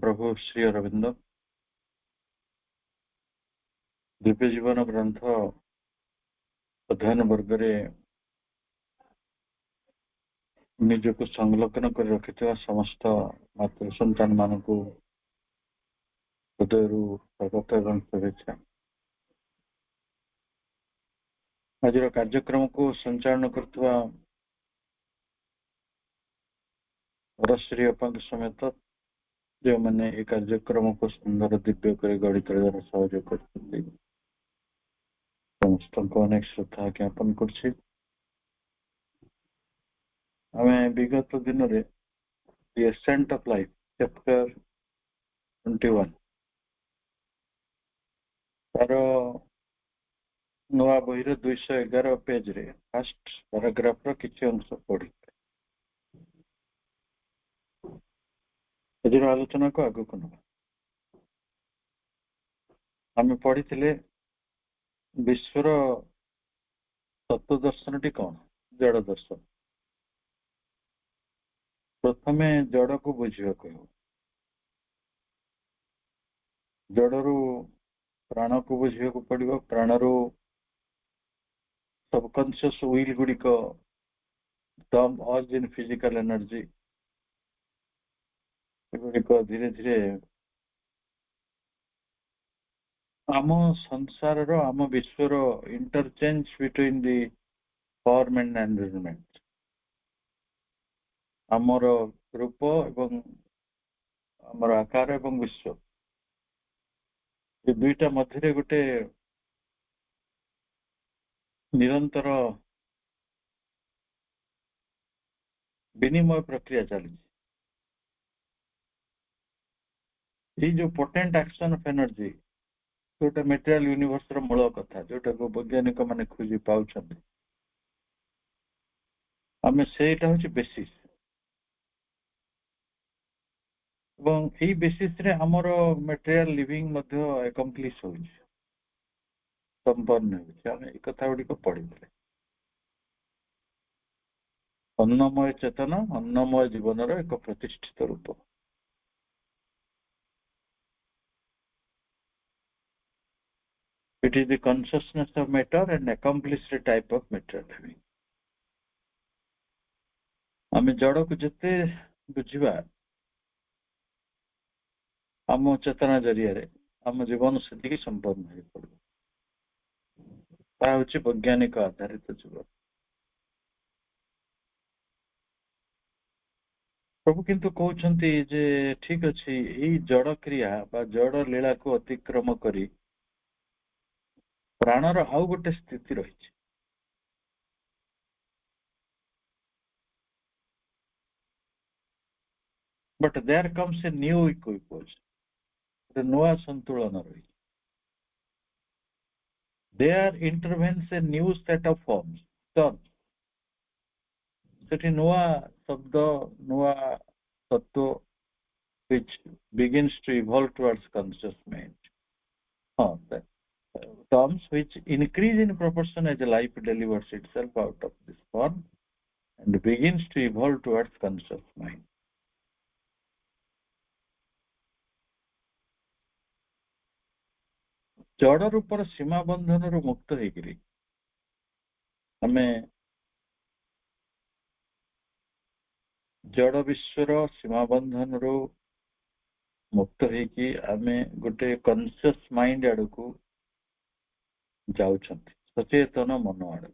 प्रभु श्री अरविंद दिव्य जीवन ग्रंथ अध्ययन वर्ग निजक संलग्न कर रखि समस्त मातृ सन्तान मान हृदय स्वागत एवं शुभेच्छा। आज कार्यक्रम को संचालन करथुवा परश्री अपांक समेत जो मैंने ये कार्यक्रम को सुंदर दिव्य कर गढ़ी तोड़ार सहयोग करते समस्त को अनेक श्रद्धा ज्ञापन कर विगत दिन में The Ascent of Life chapter 21 तार नुआ बही 211 पेज रे फर्स्ट पैराग्राफ रो किछि अंश पढ़ी एजर आलोचना को आगु को आम पढ़ी विश्वर तत्व दर्शन टी कौन जड़ दर्शन प्रथमे जड़ को बुझा जड़ू प्राण को बुझा पड़ो प्राणर सबकॉन्शियस विल गुड़िक दम ऑज इन फिजिकल एनर्जी गुड़िक धीरे धीरे आम संसार रो आम विश्वर interchange between the form and environment आमर रूप एवं आमर आकार एवं विश्व ये दुईटा मध्य गोटे निरंतर विनिमय प्रक्रिया चली जो पोटेंट एक्शन ऑफ एनर्जी जोटा मेटेरियल यूनिवर्स रो मूल कथा जोटा को वैज्ञानिक माने खोजी पाउछन आमे सेटा होची बेसिस एवं एई बेसिस रे हमर मेटेरियल लिविंग मध्ये एकम्प्लिश होई संपन्न होई आमे ए कथा गुडी को पढि देले अन्नमय चेतना अन्नमय जीवन रो एक प्रतिष्ठित रूप it is the consciousness of matter and accomplished type of matter living आमे जड़ को जते बुझिबा आम चेतना जरिया रे आम जीवन से संपन्न हो पड़ो वैज्ञानिक आधारित जीवन प्रभु किंतु कहउछंती जे ठीक अछि एई जड़ क्रिया बा जड़ लीला को अतिक्रम करी प्राणर आउ गोटे स्थिति रही but there comes a new equipoise नुआ संतुलन रही there intervenes a new set of forms terms सेठी नुआ शब्द नुआ तत्व which begins to evolve towards conscious mind terms which increase in proportion as life delivers itself out of this form and begins to evolve towards conscious mind जड़ रूपर सीमा बंधन रु मुक्त होगी आम जड़ विश्वर सीमा बंधन रु मुक्त होगी आम गोटे कॉन्शियस माइंड आड़ को जाऊँ सचेतन मन आड़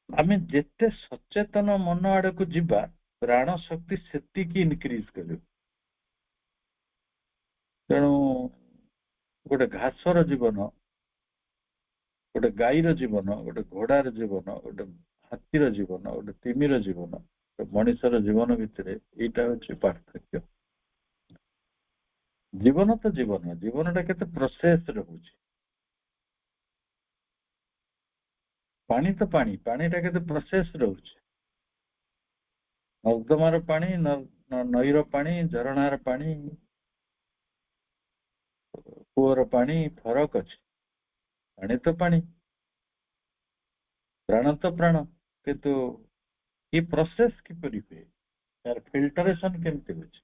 आम जिते सचेतन मन आड़ को जीवा प्राण शक्ति सेतिकी इनक्रीज कर तेणु गोटे घासर जीवन गोटे गाईर जीवन गोटे घोड़ार जीवन गोटे हाथीर जीवन गोटे तिमिर जीवन मनुष्यर जीवन भितर यहाँ हूँ पार्थक्य जीवन तो जीवन जीवनटा केते प्रोसेस रोचे पानी तो पानी पानीटा केते प्रोसेस रोचे नर्दमार पानी नईर पानी झरणार पानी कूअर पानी फरक अच्छे पानी तो पानी प्राण तो प्राण किंतु ये प्रोसेस किपरि हुए ତାର ଫିଲ୍ଟରେସନ କେମିତି ହଉଛି,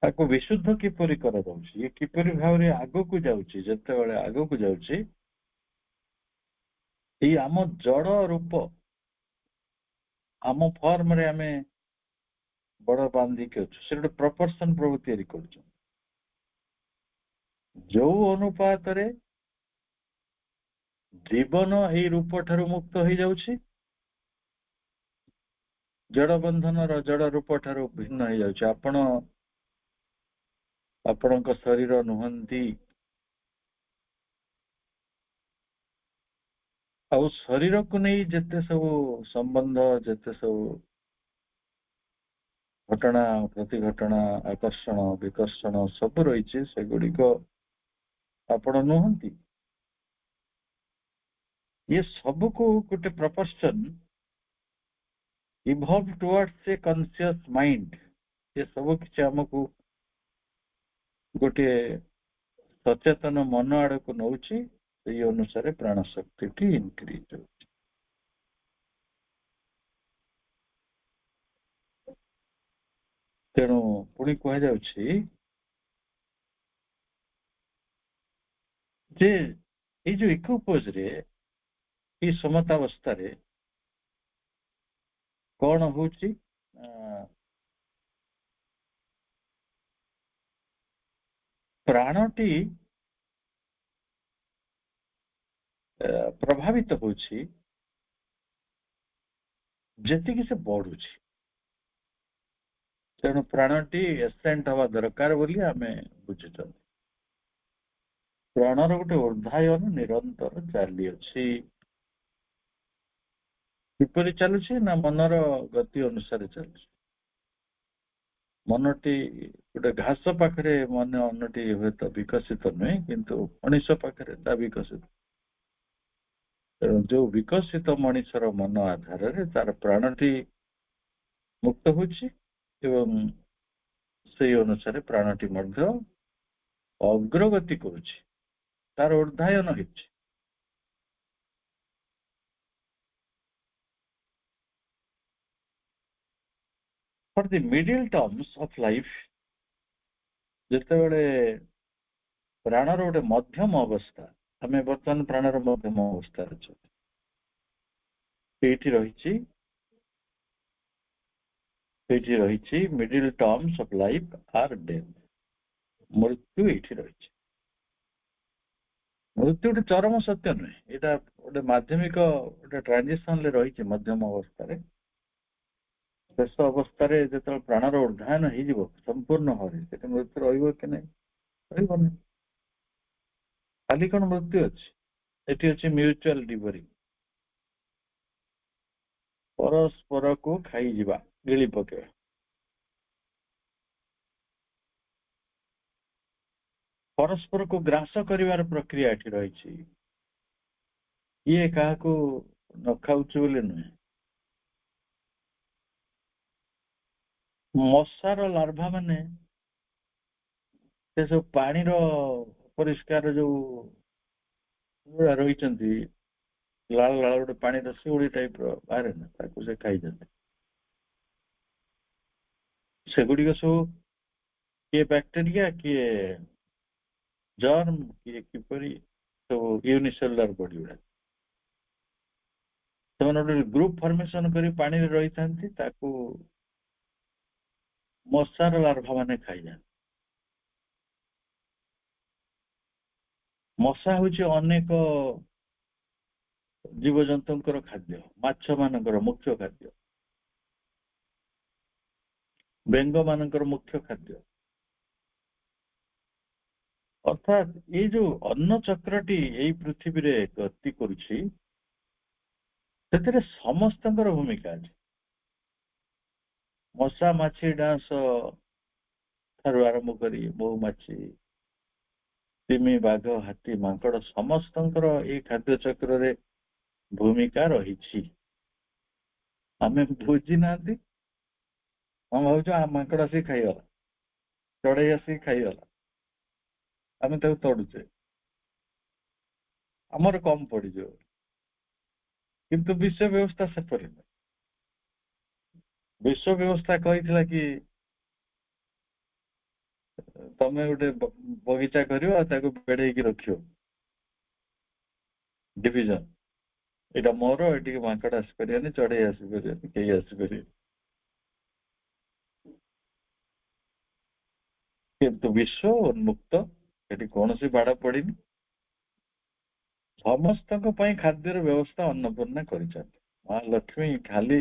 ତାକୁ ବିଶୁଦ୍ଧ କିପରି କରାଯାଉଛି, ଇଏ କିପରି ଭାବରେ ଆଗକୁ ଯାଉଛି, ଯେତେବେଳେ ଆଗକୁ ଯାଉଛି ଏଇ ଆମ ଜଡ ରୂପ, ଆମ ଫର୍ମରେ ଆମେ ବଡ ବାନ୍ଧିକି ଅଛୁ, ସେ ଗୋଟେ ପ୍ରପୋର୍ସନ ପ୍ରଭୁ ତିଆରି କରୁଛୁ। ଯୋଉ ଅନୁପାତରେ ଜୀବନ ଏଇ ରୂପ ଠାରୁ ମୁକ୍ତ ହେଇଯାଉଛି, ଜଡ ବନ୍ଧନର ଜଡ ରୂପ ଠାରୁ ଭିନ୍ନ ହେଇଯାଉଛି। ଆପଣ ଆପଣଙ୍କ ଶରୀର ନୁହନ୍ତି, ଆଉ ଶରୀରକୁ ନେଇ ଯେତେ ସବୁ ସମ୍ବନ୍ଧ, ଯେତେ ସବୁ ଘଟଣା ପ୍ରତିଘଟଣା, ଆକର୍ଷଣ ବିକର୍ଷଣ ସବୁ ରହିଛି, ସେଗୁଡିକ ଆପଣ ନୁହନ୍ତି। ଇଏ ସବୁକୁ ଗୋଟେ ପ୍ରପୋର୍ସନ ଇଭଲ୍ଭ ଟୁୱାର୍ଡସ୍ ଏ କନସିୟସ୍ ମାଇଣ୍ଡ, ଏ ସବୁ କିଛି ଆମକୁ ଗୋଟିଏ ସଚେତନ ମନ ଆଡକୁ ନଉଛି। ସେଇ ଅନୁସାରେ ପ୍ରାଣ ଶକ୍ତିଟି ଇନକ୍ରିଜ ହଉଛି। ତେଣୁ ପୁଣି କୁହାଯାଉଛି ଯେ ଏଇ ଯୋଉ ଇକ୍ୱିପୋଜରେ, ଏଇ ସମତାବସ୍ଥାରେ କଣ ହଉଛି, ପ୍ରାଣଟି ପ୍ରଭାବିତ ହଉଛି ଯେତିକି ସେ ବଢୁଛି। ତେଣୁ ପ୍ରାଣଟି ଏସେଣ୍ଟ ହବା ଦରକାର ବୋଲି ଆମେ ବୁଝୁଛନ୍ତି। ପ୍ରାଣର ଗୋଟେ ଉର୍ଦ୍ଧାୟନ ନିରନ୍ତର ଚାଲିଅଛି। କିପରି ଚାଲୁଛି ନା ମନର ଗତି ଅନୁସାରେ ଚାଲୁଛି। ମନଟି ଗୋଟେ ଘାସ ପାଖରେ ମନଟି ହୁଏତ ବିକଶିତ ନୁହେଁ, କିନ୍ତୁ ମଣିଷ ପାଖରେ ତା ବିକଶିତ। ତେଣୁ ଯୋଉ ବିକଶିତ ମଣିଷର ମନ ଆଧାରରେ ତାର ପ୍ରାଣଟି ମୁକ୍ତ ହଉଛି, ଏବଂ ସେଇ ଅନୁସାରେ ପ୍ରାଣଟି ମଧ୍ୟ ଅଗ୍ରଗତି କରୁଛି, ତାର ଉର୍ଦ୍ଧାୟନ ହେଉଛି। For the middle terms of life, ଯେତେବେଳେ ପ୍ରାଣର ଗୋଟେ ମଧ୍ୟମ ଅବସ୍ଥା, ଆମେ ବର୍ତ୍ତମାନ ପ୍ରାଣର ମଧ୍ୟମ ଅବସ୍ଥାରେ ଅଛୁ, ସେଇଠି ରହିଛି middle terms of life R death, ମୃତ୍ୟୁ ଏଇଠି ରହିଛି। ମୃତ୍ୟୁ ଗୋଟେ ଚରମ ସତ୍ୟ ନୁହେଁ, ଏଇଟା ଗୋଟେ ମାଧ୍ୟମିକ ଗୋଟେ ଟ୍ରାନଜିସନରେ ରହିଛି ମଧ୍ୟମ ଅବସ୍ଥାରେ। ଶେଷ ଅବସ୍ଥାରେ ଯେତେବେଳେ ପ୍ରାଣର ଉର୍ଦ୍ଧାୟନ ହେଇଯିବ ସମ୍ପୂର୍ଣ୍ଣ ଭାବରେ, ସେଠି ମୃତ୍ୟୁ ରହିବ କି ନାହିଁ? ରହିବନି। ଖାଲି କଣ ମୃତ୍ୟୁ ଅଛି, ଏଠି ଅଛି ମ୍ୟୁଚୁଆଲ ଡିଭରିଂ, ପରସ୍ପରକୁ ଖାଇଯିବା, ଗିଳି ପକେଇବା। ପରସ୍ପରକୁ ଗ୍ରାସ କରିବାର ପ୍ରକ୍ରିୟା ଏଠି ରହିଛି। ଇଏ କାହାକୁ ନ ଖାଉଛି ବୋଲି ନୁହେଁ। ମଶାର ଲାର୍ଭା ମାନେ ସେ ସବୁ ପାଣିର ପରିଷ୍କାର ଯୋଉ ରହିଛନ୍ତି, ଲାଳ ଲାଳ ଗୋଟେ ପାଣିର ଶିଉଳି ଟାଇପର ବାହାରେ ନା, ତାକୁ ସେ ଖାଇଛନ୍ତି। ସେଗୁଡିକ ସବୁ କିଏ ବ୍ୟାକ୍ଟେରିଆ, କିଏ ଜର୍ମ, କିଏ କିପରି ସବୁ ୟୁନିସେଲୁଲାର ବଡି ଗୁଡା। ସେମାନେ ଗୋଟେ ଗ୍ରୁପ ଫର୍ମେସନ କରି ପାଣିରେ ରହିଥାନ୍ତି, ତାକୁ ମଶାର ଲାର୍ଭା ମାନେ ଖାଇଯାନ୍ତି। ମଶା ହଉଛି ଅନେକ ଜୀବଜନ୍ତୁଙ୍କର ଖାଦ୍ୟ, ମାଛ ମାନଙ୍କର ମୁଖ୍ୟ ଖାଦ୍ୟ, ବେଙ୍ଗ ମାନଙ୍କର ମୁଖ୍ୟ ଖାଦ୍ୟ। ଅର୍ଥାତ୍ ଏଇ ଯୋଉ ଅନ୍ନ ଚକ୍ରଟି ଏଇ ପୃଥିବୀରେ ଗତି କରୁଛି, ସେଥିରେ ସମସ୍ତଙ୍କର ଭୂମିକା ଅଛି। ମଶା ମାଛି ଡାଁସ ଠାରୁ ଆରମ୍ଭ କରି ମହୁମାଛି, ତିମି, ବାଘ, ହାତୀ, ମାଙ୍କଡ ସମସ୍ତଙ୍କର ଏଇ ଖାଦ୍ୟ ଚକ୍ରରେ ଭୂମିକା ରହିଛି। ଆମେ ବୁଝି ନାହାନ୍ତି, ଆମେ ଭାବୁଛୁ ମାଙ୍କଡ ଆସିକି ଖାଇଗଲା, ଚଢେଇ ଆସିକି ଖାଇଗଲା, ଆମେ ତାକୁ ତଡୁଛେ, ଆମର କମ ପଡିଯିବ। କିନ୍ତୁ ବିଶ୍ୱ ବ୍ୟବସ୍ଥା ସେପରି ନୁହେଁ। विश्व व्यवस्था कही कि तमे गोटे बगीचा कर बेड़े रख डिविजन यहाँ मोर ये माकड़ आसपारे चढ़ई आसपारे कई आसपारे किंतु विश्व उन्मुक्त ये कौन सी बाड़ पड़ी समस्त खाद्यर व्यवस्था अन्नपूर्णा कर महालक्ष्मी खाली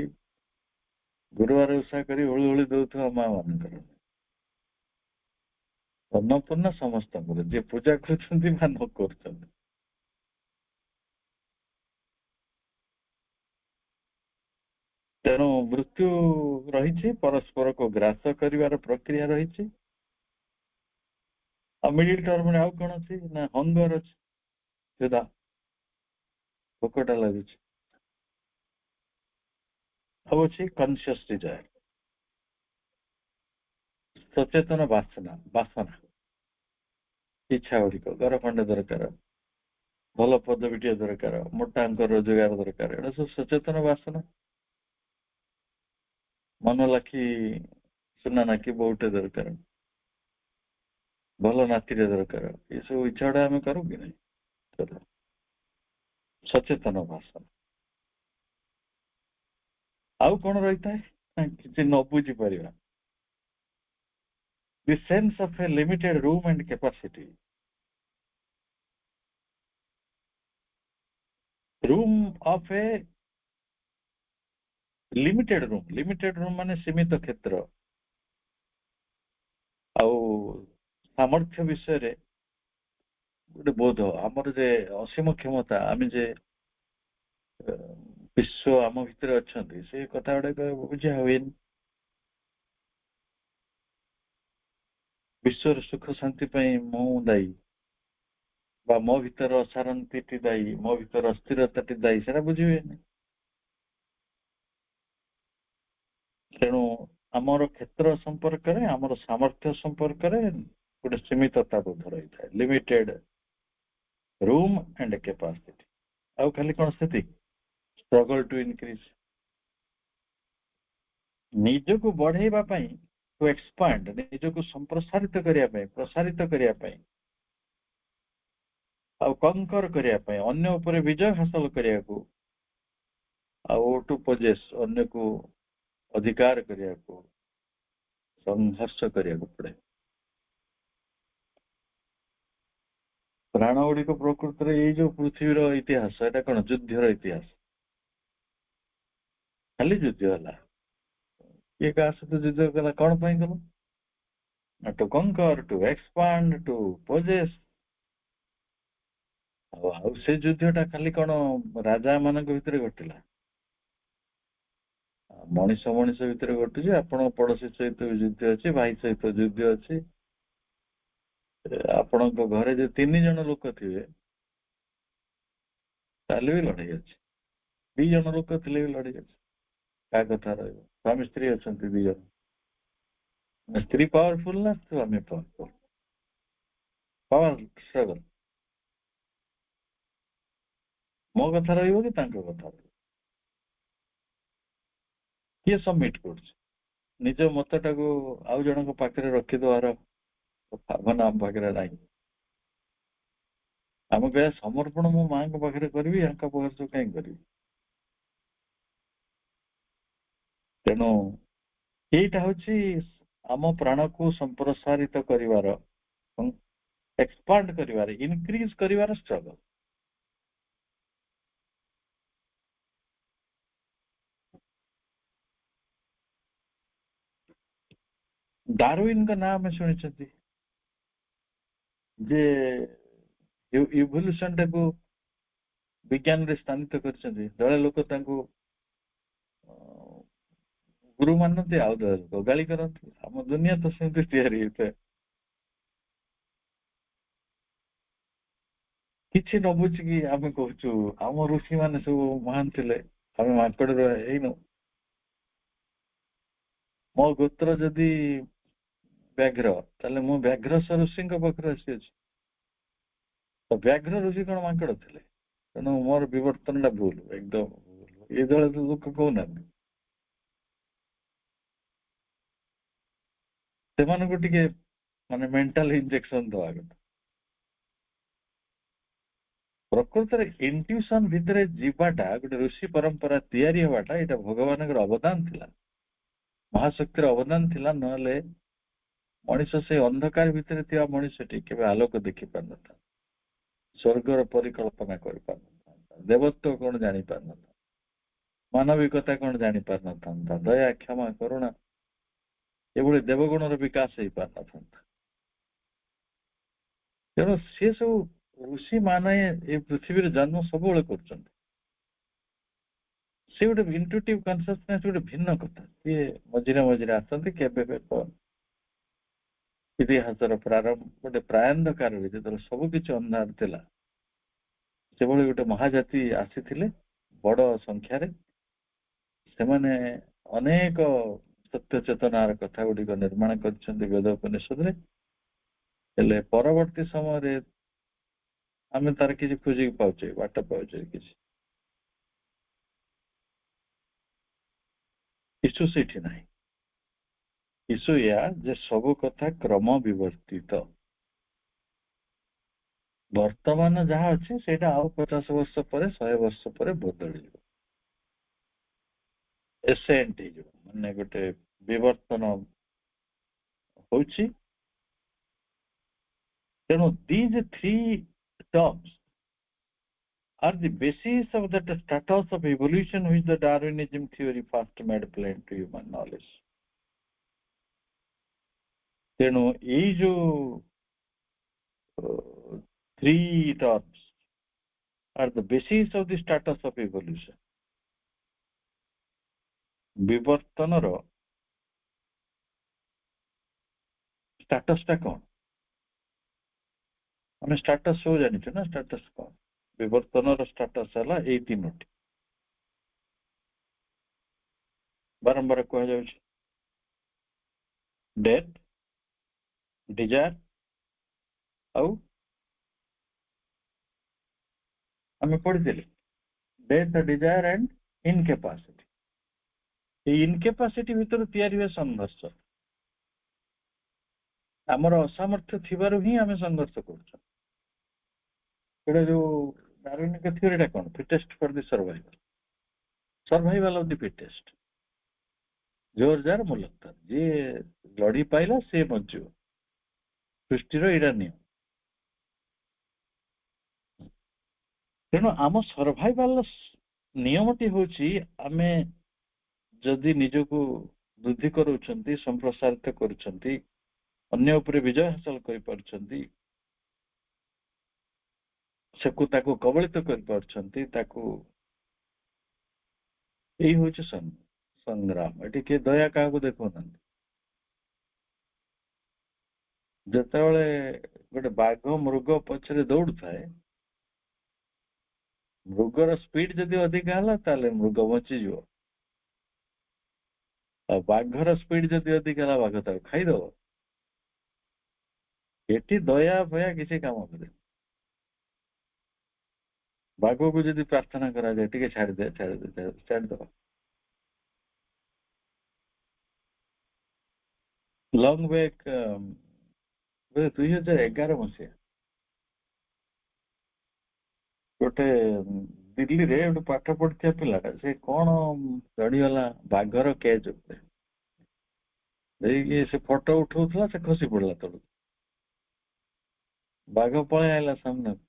गुरुवार ओषा कर होली होली दौथुवा माँ मान अन्नपूर्णा समस्त जी पूजा कर न कर तेणु मृत्यु रही परस्पर को ग्रास कर प्रक्रिया रही मिडिल टर्म आउ कौन अच्छी ना हंगर अच्छी सुधा भोकटा लगुच अब अच्छी कनसीयस डिजायर सचेतन बासना बासना इच्छा गुड़िक घर खंडे दरकार भल पदवीटे दरकार मोटा अंक रोजगार दरकार एटा सब सचेतन बासना मन लाखी सुना नाकी बहुटे दरकार भल नातीटे दरकार ये सब इच्छा गुड़ा आम करूँ कि नहीं सचेतन बासना आउ कौन रही है कि न बुझी पार the sense of a limited room and capacity room of a limited room माने सीमित क्षेत्र आउ सामर्थ्य विषय रे गोटे बोध आमर जे असीम क्षमता आम जे विश्व आम भितर अच्छा से कथा गुड़ा बुझा हुए विश्वर सुख शांति मु दायी मो भीतर अशांति दायी मो भीतर अस्थिरता दायी से बुझे तेणु आमर क्षेत्र संपर्क में आमर सामर्थ्य संपर्क में गोटे सीमितता बोध रही है लिमिटेड रूम एंड कैपेसिटी आउ खाली कौन स्थिति स्ट्रगल टू इनक्रीज निज को बढ़ेवा टू एक्सपांड निज को संप्रसारित करने प्रसारित करने कंकर करने अन्य उपर विजय हासिल करने को टू पोजेस अन्य को अधिकार करने को संघर्ष करने को पड़े प्राण गुड़िक प्रकृत में ये जो पृथ्वीर इतिहास यहाँ कौन युद्धर इतिहास खाली युद्ध है ये क्या सहित युद्ध कला कौन कल टू कंकर टू एक्सपांड टू पोजेस से युद्धटा खाली कौन राजा मान भीतर घटला मनीष मनीष भीतर घटुचे आपण पड़ोशी सहित युद्ध अच्छी भाई सहित युद्ध अच्छी आपण घरे जो 3 जन लोक थे ताले भी लड़ाई अच्छी 2 जन लोक थे भी लड़ाई अच्छी क्या कथा स्वामी स्त्री अच्छा 2 जन स्त्री पावरफुल ना स्वामी पावरफुल पावर स्ट्रगल मो कथा रही कथा किए सबमिट कर निज मतटा को आउ जन पाखे रखिदार भावना आम पाखे ना आम कह समर्पण मो माँ पाखे करी पाखे कहीं करी तेणु यहीटा हूँ आम प्राण को संप्रसारित करिवार एक्सपांड करिवार इनक्रीज करिवार स्ट्रगल डार्विन का नाम शुणी जे इवोल्यूशन टाको विज्ञान रे स्थानित करछन्ती दले लोक तांको गुरु मानते आउ दले लोक गाली करନ୍ତି हम दुनिया तो सेमती तैयारी होता किसी न बुझिकी आम कहूँ आम ऋषि मैंने सब महान थे आम माकड़ मो गोत्र जदि व्याघ्र ताले मु व्याघ्र ऋषि पाखे आसी तो व्याघ्र ऋषि कौन माकड़ थे तेणु मोर बर्तन टा भूल एकदम भूल ये दल लोक कहना ସେମାନଙ୍କୁ ଟିକେ ମାନେ ମେଣ୍ଟାଲ ଇଞ୍ଜେକ୍ସନ ଦେବା କଥା। ପ୍ରକୃତରେ ଇଣ୍ଟ୍ୟୁସନ ଭିତରେ ଯିବାଟା ଗୋଟେ ଋଷି ପରମ୍ପରା ତିଆରି ହେବାଟା ଏଇଟା ଭଗବାନଙ୍କର ଅବଦାନ ଥିଲା, ମହାଶକ୍ତିର ଅବଦାନ ଥିଲା। ନହେଲେ ମଣିଷ ସେଇ ଅନ୍ଧକାର ଭିତରେ ଥିବା ମଣିଷଟି କେବେ ଆଲୋକ ଦେଖି ପାରିନଥାନ୍ତା, ସ୍ୱର୍ଗର ପରିକଳ୍ପନା କରିପାରିନଥାନ୍ତା, ଦେବତ୍ୱ କଣ ଜାଣିପାରିନଥାନ୍ତା, ମାନବିକତା କଣ ଜାଣିପାରିନଥାନ୍ତା, ଦୟା କ୍ଷମା କରୁଣା ଏଭଳି ଦେବଗୁଣର ବିକାଶ ହେଇପାରିନଥାନ୍ତା। ତେଣୁ ସେ ସବୁ ଋଷି ମାନେ ଏ ପୃଥିବୀରେ ଜନ୍ମ ସବୁବେଳେ କରୁଛନ୍ତି। ସେ ଗୋଟେ ଇଣ୍ଟୁଟିଭ କନସିୟସନେସ ଗୋଟେ ଭିନ୍ନ କଥା। ସିଏ ମଝିରେ ମଝିରେ ଆସନ୍ତି, କେବେ କେବେ ଇତିହାସର ପ୍ରାରମ୍ଭ ଗୋଟେ ପ୍ରାୟନ୍ଧକାରରେ ଯେତେବେଳେ ସବୁ କିଛି ଅନ୍ଧାର ଥିଲା, ସେଭଳି ଗୋଟେ ମହାଜାତି ଆସିଥିଲେ ବଡ ସଂଖ୍ୟାରେ। ସେମାନେ ଅନେକ ସତ୍ୟ ଚେତନାର କଥା ଗୁଡିକ ନିର୍ମାଣ କରିଛନ୍ତି ବେଦ ଉପନିଷଦରେ। ହେଲେ ପରବର୍ତ୍ତୀ ସମୟରେ ଆମେ ତାର କିଛି ଖୋଜିକି ପାଉଛେ, ବାଟ ପାଉଛେ କିଛି। ଇସୁ ସେଇଠି ନାହିଁ। ଇସୁ ଏଇଆ ଯେ ସବୁ କଥା କ୍ରମ ବିବର୍ତ୍ତିତ। ବର୍ତ୍ତମାନ ଯାହା ଅଛି ସେଇଟା ଆଉ 50 ବର୍ଷ ପରେ 100 ବର୍ଷ ପରେ ବଦଳିଯିବ, ଏସେଣ୍ଟ ହେଇଯିବ, ମାନେ ଗୋଟେ ବିବର୍ତ୍ତନ ହଉଛି। ତେଣୁ these three terms are the basis of that status of evolution which the Darwinism theory first made plain to human knowledge. ତେଣୁ ଏଇ ଯୋଉ three terms are the basis of the status of evolution. ବିବର୍ତ୍ତନର status ଟା କଣ? ଆମେ status ସବୁ ଜାଣିଛୁ ନା, status କଣ? ବିବର୍ତ୍ତନର status ହେଲା ଏଇ ତିନୋଟି। ବାରମ୍ବାର କୁହାଯାଉଛି ଡେଥ୍, ଡିଜାୟାର ଆଉ ଆମେ ପଢିଥିଲେ ଡେଥ୍, ଡିଜାୟାର ଆଣ୍ଡ ଇନକେପାସିଟି। এই ଇନକେପାସିଟି ଭିତରେ ତିଆରି ହୁଏ ସଂଘର୍ଷ। ଆମର ଅସାମର୍ଥ୍ୟ ଥିବାରୁ ହିଁ ଆମେ ସଂଘର୍ଷ କରୁଛୁ। ଏଇଟା ଯୋଉ ଡାର୍ୱିନିକ ଥିଓରିଟା କଣ? Fittest for the survival, survival of the fittest. ଜୋର ଯାର ମୁଲକ, ଯିଏ ଲଢି ପାଇଲା ସେ ବଞ୍ଚିବ, ସୃଷ୍ଟିର ଏଇଟା ନିୟମ। ତେଣୁ ଆମ ସର୍ଭାଇଭାଲ ନିୟମଟି ହଉଛି, ଆମେ ଯଦି ନିଜକୁ ବୃଦ୍ଧି କରୁଛନ୍ତି, ସମ୍ପ୍ରସାରିତ କରୁଛନ୍ତି, ଅନ୍ୟ ଉପରେ ବିଜୟ ହାସଲ କରିପାରୁଛନ୍ତି, ତାକୁ କବଳିତ କରିପାରୁଛନ୍ତି, ତାକୁ ଏଇ ହଉଛି ସଂଗ୍ରାମ। ଏଠି କିଏ ଦୟା କାହାକୁ ଦେଖଉନାହାନ୍ତି। ଯେତେବେଳେ ଗୋଟେ ବାଘ ମୃଗ ପଛରେ ଦୌଡୁଥାଏ, ମୃଗର ସ୍ପିଡ ଯଦି ଅଧିକା ହେଲା ତାହେଲେ ମୃଗ ବଞ୍ଚିଯିବ, ଆଉ ବାଘର ସ୍ପିଡ ଯଦି ଅଧିକା ହେଲା ବାଘ ତାକୁ ଖାଇଦବ। ଏଠି ଦୟା ଭୟା କିଛି କାମ କରେ। ବାଘକୁ ଯଦି ପ୍ରାର୍ଥନା କରାଯାଏ ଟିକେ ଛାଡିଦେ ଛାଡିଦେ ଛାଡିଦବ। ଲଙ୍ଗ ବ୍ୟାକ୍ 2011 ମସିହା ଗୋଟେ ଦିଲ୍ଲୀରେ ଗୋଟେ ପାଠ ପଢିଥିବା ପିଲାଟା, ସେ କଣ ଚଢିଗଲା ବାଘର କେଜ୍ ଉପରେ, ଦେଇକି ସେ ଫଟୋ ଉଠଉଥିଲା, ସେ ଖସି ପଡିଲା ତଳକୁ। ବାଘ ପଳେଇ ଆଇଲା ସାମ୍ନାକୁ।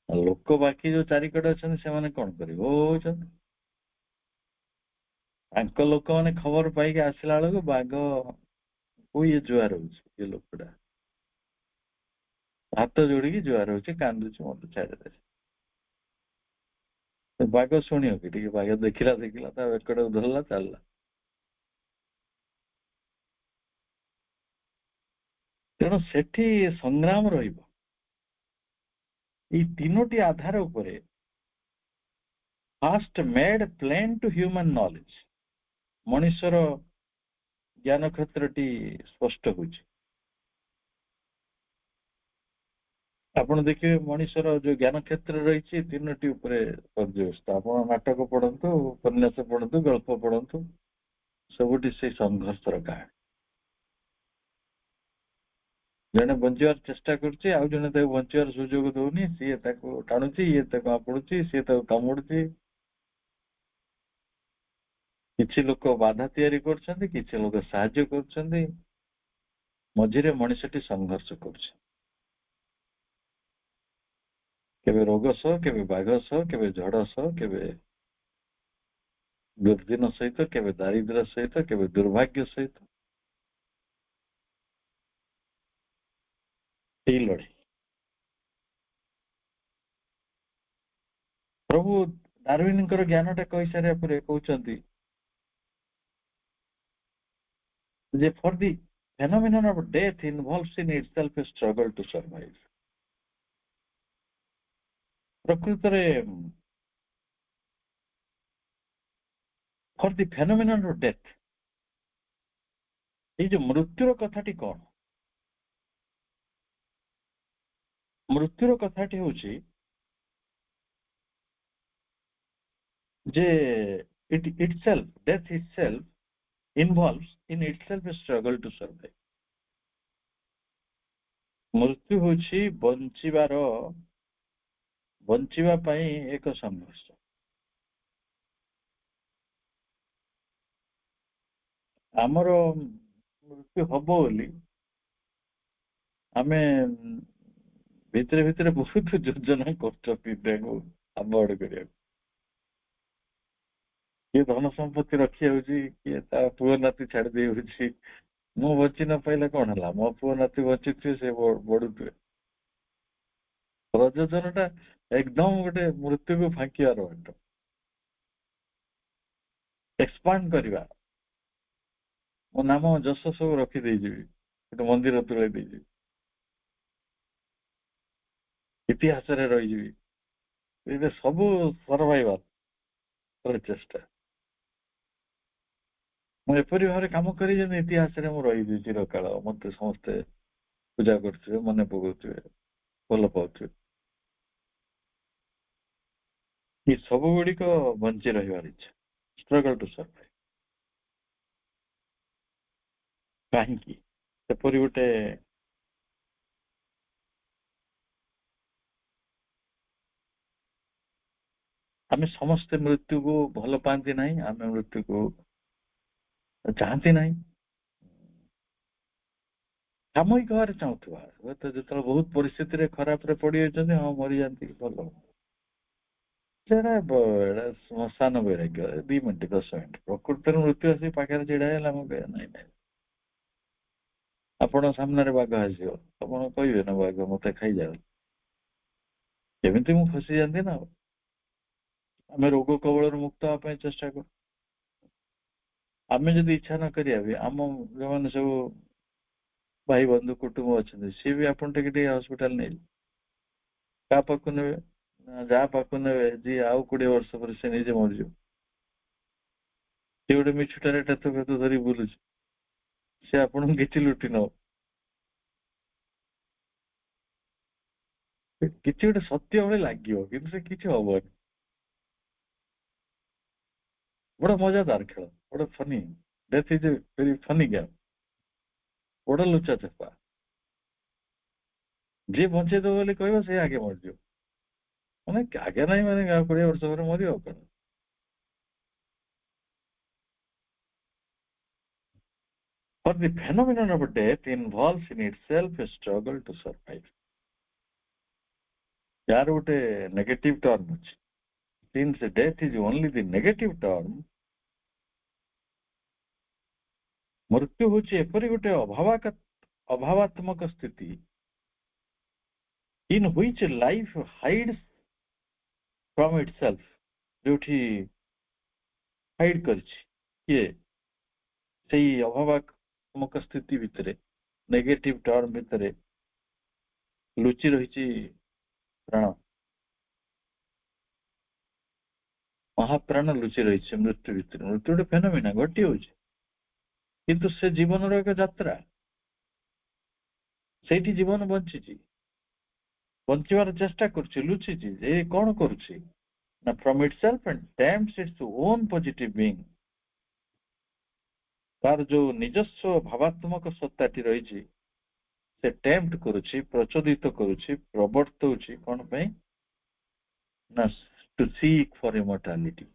ଲୋକ ବାକି ଯୋଉ ଚାରିକଡେ ଅଛନ୍ତି ସେମାନେ କଣ କରିବେ? ହଉଛନ୍ତି। ତାଙ୍କ ଲୋକମାନେ ଖବର ପାଇକି ଆସିଲା ବେଳକୁ ବାଘ ଇଏ ଜୁହାର ହଉଛି, ଏ ଲୋକଟା ହାତ ଯୋଡିକି ଜୁହାର ହଉଛି, କାନ୍ଦୁଛି, ମତେ ଛାଡିଦେ। ବାଘ ଶୁଣିବ କି? ଟିକେ ବାଘ ଦେଖିଲା ତା ବେକଟାକୁ ଧରିଲା, ଚାଲିଲା। ତେଣୁ ସେଠି ସଂଗ୍ରାମ ରହିବ। ଏଇ ତିନୋଟି ଆଧାର ଉପରେ first made plain to human knowledge, ମଣିଷର ଜ୍ଞାନ କ୍ଷେତ୍ରଟି ସ୍ପଷ୍ଟ ହେଉଛି। ଆପଣ ଦେଖିବେ ମଣିଷର ଯୋଉ ଜ୍ଞାନ କ୍ଷେତ୍ର ରହିଛି ତିନୋଟି ଉପରେ ପର୍ଯ୍ୟବସ୍ତ। ଆପଣ ନାଟକ ପଢନ୍ତୁ, ଉପନ୍ୟାସ ପଢନ୍ତୁ, ଗଳ୍ପ ପଢନ୍ତୁ, ସବୁଠି ସେଇ ସଂଘର୍ଷର କାହାଣୀ। ଜଣେ ବଞ୍ଚିବାର ଚେଷ୍ଟା କରୁଛି, ଆଉ ଜଣେ ତାକୁ ବଞ୍ଚିବାର ସୁଯୋଗ ଦଉନି, ସିଏ ତାକୁ ଟାଣୁଛି, ଇଏ ତାକୁ ଆପଣୁଛି, ସିଏ ତାକୁ କାମୁଡୁଛି। କିଛି ଲୋକ ବାଧା ତିଆରି କରୁଛନ୍ତି, କିଛି ଲୋକ ସାହାଯ୍ୟ କରୁଛନ୍ତି, ମଝିରେ ମଣିଷଟି ସଂଘର୍ଷ କରୁଛି। କେବେ ରୋଗ ସହ, କେବେ ବାଘ ସହ, କେବେ ଝଡ଼ ସହ, କେବେ ଦୁର୍ଦିନ ସହିତ, କେବେ ଦାରିଦ୍ର୍ୟ ସହିତ, କେବେ ଦୁର୍ଭାଗ୍ୟ ସହିତ। ଏଇ ଲଢ଼େଇ ପ୍ରଭୁ ଡାରୱିନଙ୍କର ଜ୍ଞାନଟା କହିସାରିବା ପରେ କହୁଛନ୍ତି ଯେ for the phenomenon of death involves in itself a struggle to survive. ପ୍ରକୃତରେ for the phenomenon of death, ଏଇ ଯୋଉ ମୃତ୍ୟୁର କଥାଟି କଣ? ମୃତ୍ୟୁର କଥାଟି ହେଉଛି ଯେ it itself, death itself involves in itself a struggle to survive. ମୃତ୍ୟୁ ହେଉଛି ବଞ୍ଚିବା ପାଇଁ ଏକ ସଂଘର୍ଷ। ଆମର ମୃତ୍ୟୁ ହବ ବୋଲି ଆମେ ଭିତରେ ଭିତରେ ବହୁତ ଯୋଜନା କରୁଛନ୍ତି ତାକୁ ଆଭଏଡ୍ କରିବାକୁ। କିଏ ଧନ ସମ୍ପତ୍ତି ରଖି ଯାଉଛି, କିଏ ତା ପୁଅ ନାତି ଛାଡି ଦେଇ ହଉଛି। ମୁଁ ବଞ୍ଚି ନ ପାଇଲେ କଣ ହେଲା, ମୋ ପୁଅ ନାତି ବଞ୍ଚିଥିବେ, ସେ ବଢୁଥିବେ। ପ୍ରଯୋଜନା ଟା ଏକଦମ ଗୋଟେ ମୃତ୍ୟୁକୁ ଫାଙ୍କିବାର ବାଟ, ଏକ୍ସପାଣ୍ଡ କରିବା। ମୋ ନାମ ଯଶ ସବୁ ରଖିଦେଇଯିବି, ଗୋଟେ ମନ୍ଦିର ତୁଳେଇ ଦେଇଯିବି, ଇତିହାସରେ ରହିଯିବି। ଏଇଟା ସବୁ ସର୍ଭାଇଭାଲ ଚେଷ୍ଟା। ମୁଁ ଏପରି ଭାବରେ କାମ କରି ଯେମିତି ଇତିହାସରେ ମୁଁ ରହିବି ଚିରକାଳ, ମତେ ସମସ୍ତେ ପୂଜା କରୁଥିବେ, ମନେ ପକାଉଥିବେ, ଭଲ ପାଉଥିବେ। ଏ ସବୁ ଗୁଡିକ ବଞ୍ଚି ରହିବାର ଇଚ୍ଛା, ଷ୍ଟ୍ରଗଲ ଟୁ ସର୍ଭାଇଭ। କାହିଁକି ସେପରି ଗୋଟେ ଆମେ ସମସ୍ତେ ମୃତ୍ୟୁକୁ ଭଲ ପାଆନ୍ତି ନାହିଁ, ଆମେ ମୃତ୍ୟୁକୁ ଚାହାନ୍ତି ନାହିଁ। ସାମୟିକ ଭାବରେ ଚାହୁଁଥିବା, ହୁଏତ ଯେତେବେଳେ ବହୁତ ପରିସ୍ଥିତିରେ ଖରାପରେ ପଡିଯାଉଛନ୍ତି, ହଁ ମରିଯାନ୍ତି, ଭଲ। ସେଟା ଶ୍ମଶାନ ବୈରାଗ୍ୟ, 2 ମିନିଟ 10 ମିନିଟ। ପ୍ରକୃତରେ ମୃତ୍ୟୁ ଆସି ପାଖରେ ଛିଡା ହେଲା, ମୁଁ କହିବା ନାଇଁ ନାଇଁ, ଆପଣ ସାମ୍ନାରେ ବାଘ ଆସିବ, ଆପଣ କହିବେ ନା ବାଘ ମତେ ଖାଇଯାଉ, ଏମିତି ମୁଁ ଫସିଯାଆନ୍ତି ନା। ଆମେ ରୋଗ କବଳରୁ ମୁକ୍ତ ହେବା ପାଇଁ ଚେଷ୍ଟା କରୁ। ଆମେ ଯଦି ଇଚ୍ଛା ନ କରିବା ବି, ଆମ ଯୋଉମାନେ ସବୁ ଭାଇ ବନ୍ଧୁ କୁଟୁମ୍ବ ଅଛନ୍ତି, ସିଏ ବି ଆପଣ ଟିକେ ଟିକେ ହସ୍ପିଟାଲ ନେଇଯିବେ। କାହା ପାଖକୁ ନେବେ ନା ଯାହା ପାଖକୁ ନେବେ, ଯିଏ ଆଉ 20 ବର୍ଷ ପରେ ସେ ନିଜେ ମରିଯିବ। ସେ ଗୋଟେ ମିଛୁଟାରେ ଟେତ ଫେତ ଧରି ବୁଲୁଛି, ସେ ଆପଣଙ୍କୁ କିଛି ଲୁଟି ନବ। କିଛି ଗୋଟେ ସତ୍ୟ ଭଳି ଲାଗିବ, କିନ୍ତୁ ସେ କିଛି ହବନି। ବଡ ମଜାଦାର ଖେଳ, ବଡ Fani. Death is a very Fani game, ବଡ ଲୁଚା ଚପା। ଯିଏ ବଞ୍ଚେଇଦବ ବୋଲି କହିବ, ସେ ଆଗେ ମରିଯିବ। ମାନେ ଆଗେ ନାହିଁ, ମାନେ 20 ବର୍ଷ ପରେ ମରିବ ଆଉ କଣ। For the phenomenon of death involves in itself a struggle to survive. यार ଗୋଟେ ନେଗେଟିଭ ଟର୍ମ ଅଛି। Since death is only the negative term, ମୃତ୍ୟୁ ହେଉଛି ଏପରି ଗୋଟେ ଅଭାବାତ୍ମକ ସ୍ଥିତି in which life hides from itself, ଯୋଉଠି ହାଇଡ୍ କରିଛି କିଏ, ସେଇ ଅଭାବାତ୍ମକ ସ୍ଥିତି ଭିତରେ, ନେଗେଟିଭ ଟର୍ମ ଭିତରେ ଲୁଚି ରହିଛି ପ୍ରାଣ। ମହାପ୍ରାଣ ଲୁଚି ରହିଛି ମୃତ୍ୟୁ ଭିତରେ। ମୃତ୍ୟୁ ଗୋଟେ ଫେନୋମିନା, ଘଟି ହଉଛି, କିନ୍ତୁ ସେ ଜୀବନର ଏକ ଯାତ୍ରା। ସେଇଠି ଜୀବନ ବଞ୍ଚିଛି, ବଞ୍ଚିବାର ଚେଷ୍ଟା କରୁଛି, ଲୁଚିଛି। ଏ କଣ କରୁଛି ନା from itself and damns its own positive being, ତାର ଯୋଉ ନିଜସ୍ୱ ଭାବାତ୍ମକ ସତ୍ତାଟି ରହିଛି, से टेम्प्ट करुछि, प्रचोदित करुछि, प्रवर्तौछि कौन पे ना टू सीक फॉर इमॉर्टैलिटी,